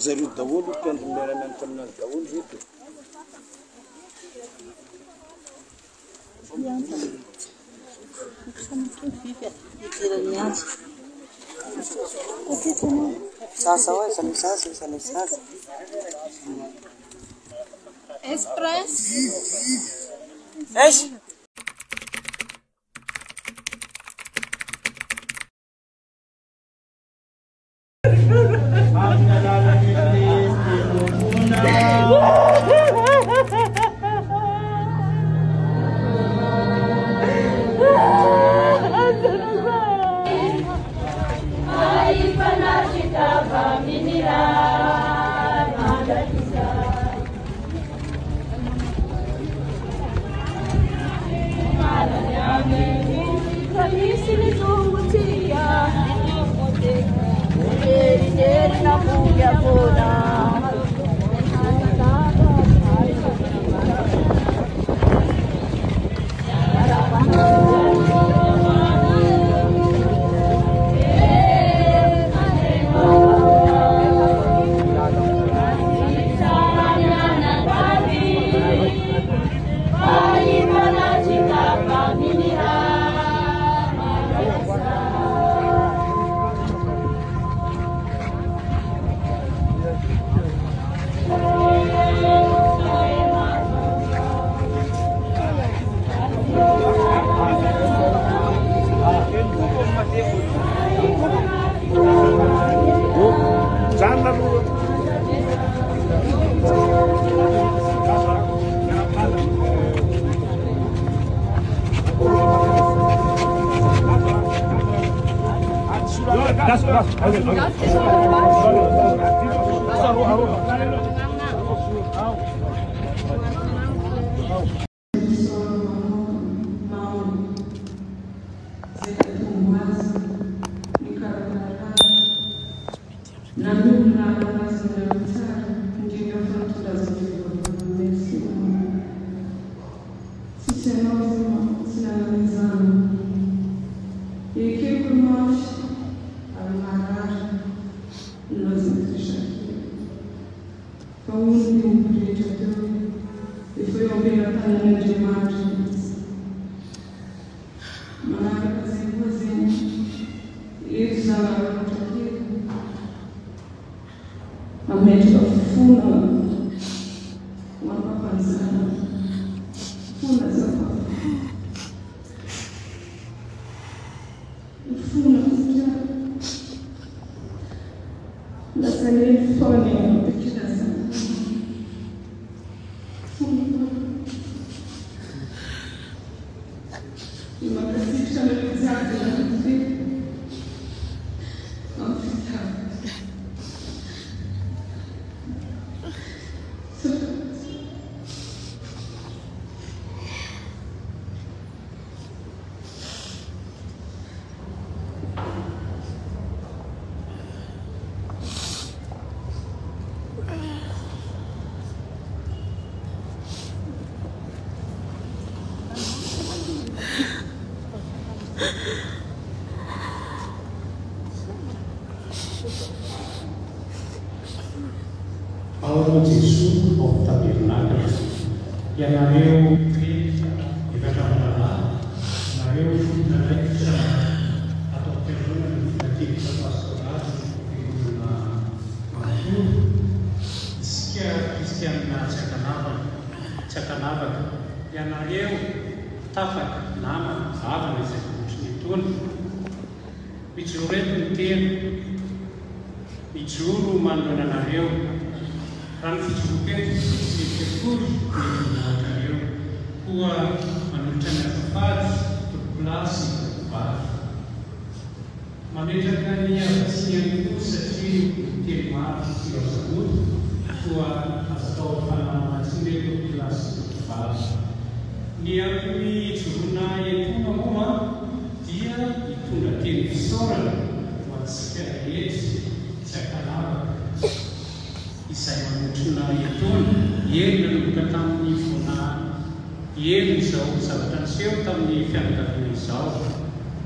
Zareo daholo mpiandro miara-mianatra aminazy daholo zeto. Express. Paulo Gesù ao tabernáculo e anareu igreja e verdadeira anareu fundamenta a doutrina legislativa pastoral e na cultura Cristiana Chakanava e anareu tapak nama ava nesse constituto bijuret inteiro bijuru mananareu Ranfijupet Sipur Natario Kua Manutana Fad Klasi Fad Manetania Sian Usati Tirma Siosabut Kua Astau Fana Masinde Klasi Fad Niakui Churuna Yekuma Dia Ituna Tirisora Watskayet Chakanava izay manotrona etony eny nanomboka tamin'ny voana elo izao zavatra niseho tamin'ny fianakaviana izao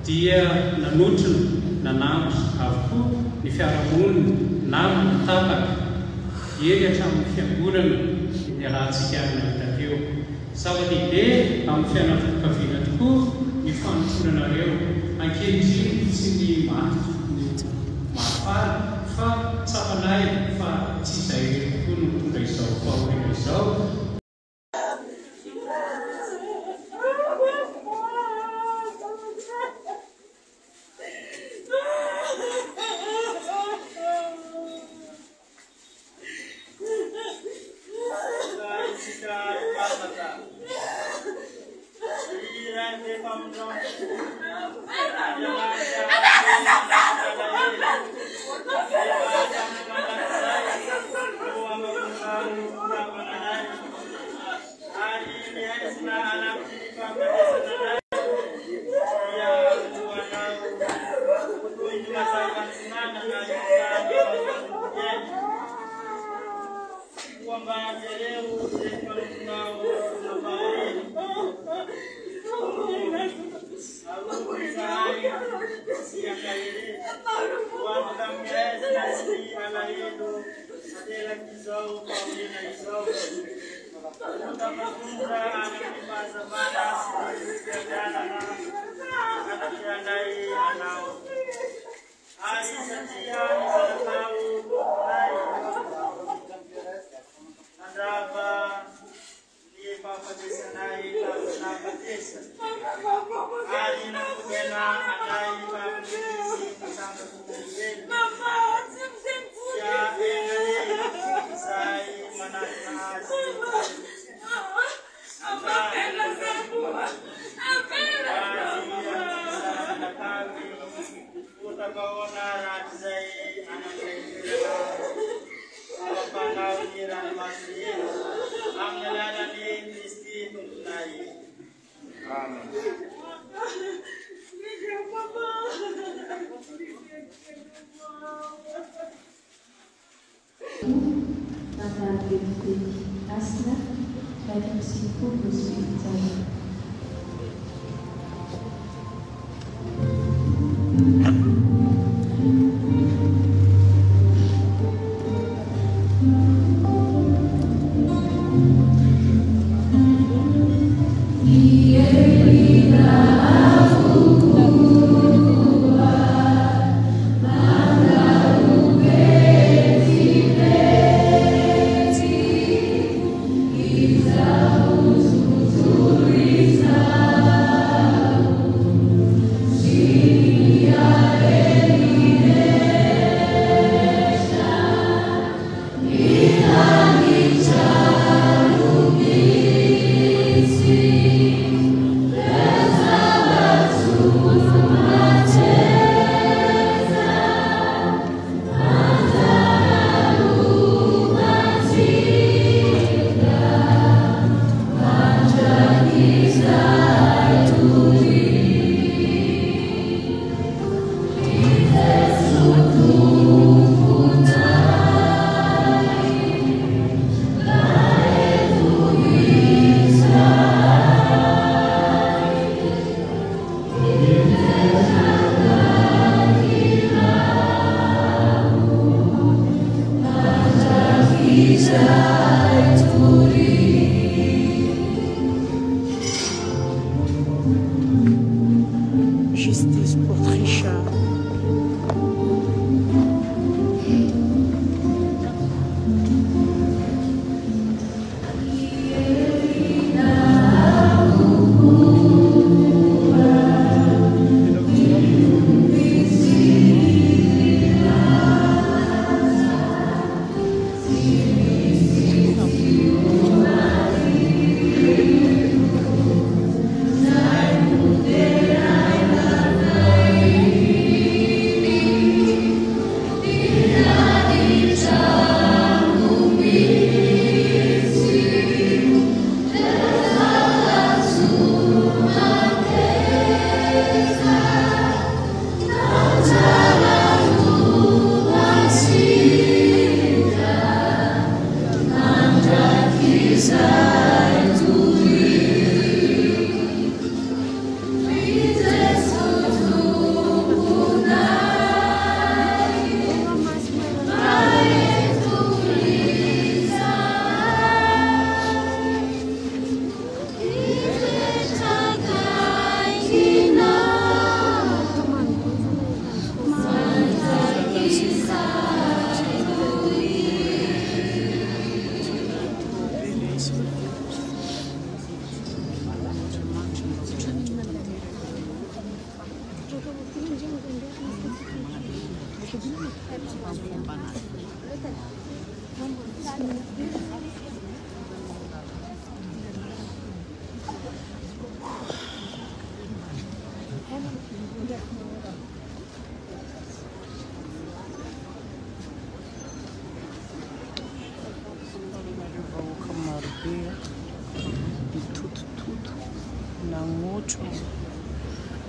dia nanotrona nanamby avokoa ny fiarahamonina namana tapaka eny hatramin'ny fiangonana niarahantsika nahitaveo zava-dehibe amin'ny fianakaviana tokoa ny fanotonanareo ankehitriny tsy ny mahafaly fa tsapanay fa tsy izay tokoa no tonga izao fahoriana izao. Justice pour Richard. Amen.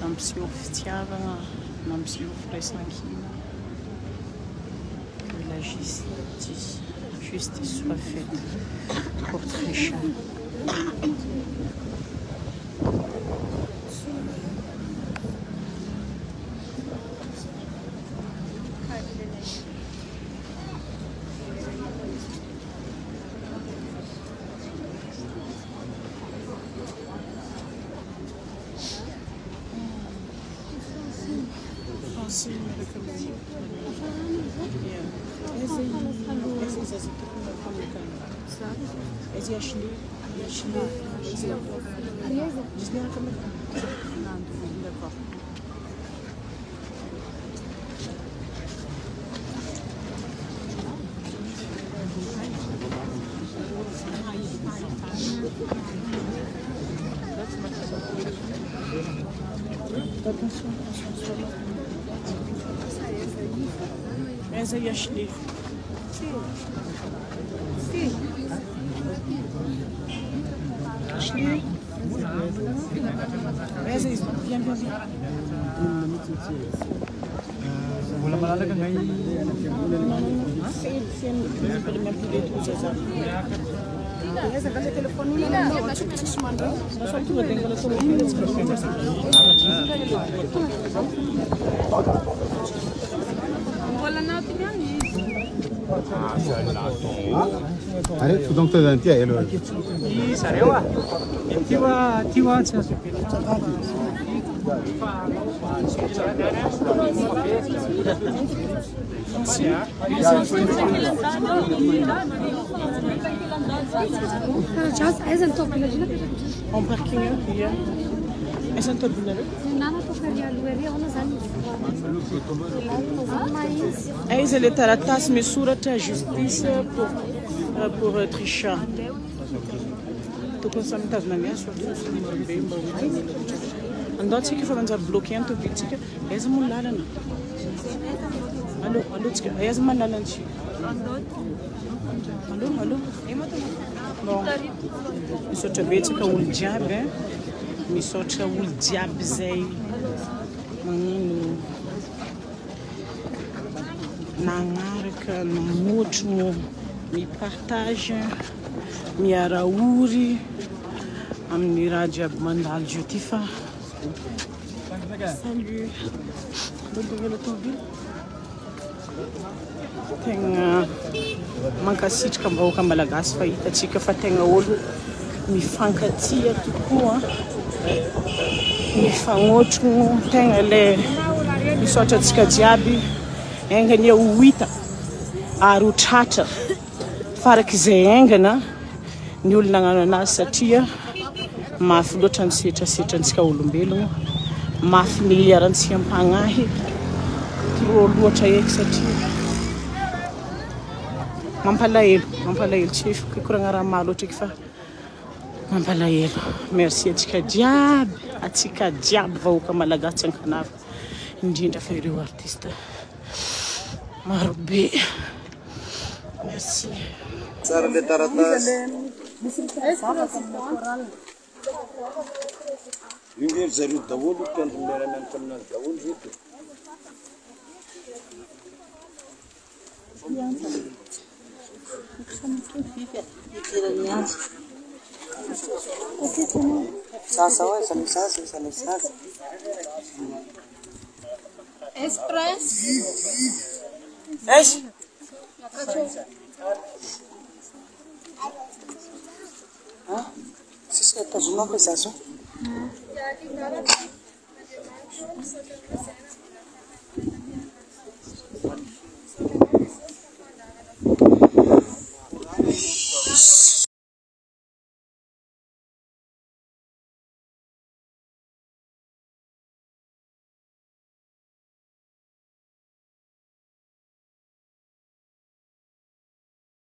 Nam psy fitiavagna, nam psy firaisan-kina. Que la justice soit faite pour Trisha. Essa é a Ashley. Ashley. Essa é viens. Bola malala ka ngayon. Essa casa é telefone. अरे तुम तो जानती है ये लोग Ih, sarewa. Tiwa sa Um parquinho aqui. Essa é toda mulher. Eis ele taratas mesura ta justiça pour Trisha. Tu consome tas na minha sua bem bom. Andou se que falando já bloqueando o vídeo. Essa mulher não. Alô, tchau. Essa mulher não. Alô. Bom. Isso te vejo que o diabo, hein? Misotra o diabo zai. Na marca, no último, me partage, me arauri, a minha diabo mandar jutifa. Salut. Tem mancasite que vou com malagas foi a chica fatenga olho me fancatia tudo me fangoto tem ele me sorte de escadiabi engane o wita a rutata fara que ze engana ni olona ngana na satia mafy loatra ny sitratsika olombelogno mafy miliarantsy ampagnahy tro loatra eky satria mampalahelo tsy koragna raha maro loatra eky fa mampalahelo merci atsika diaby vahoaka malagasy ankanavy indrindra fa ireo artiste maro be merci Sara le taratas. Ingery zareo daholo mpandro miara-mianatra aminazy daholo zito. Sasa oi, sasa. Express. Eish. Ah? Sisi tazuma kwa sasa.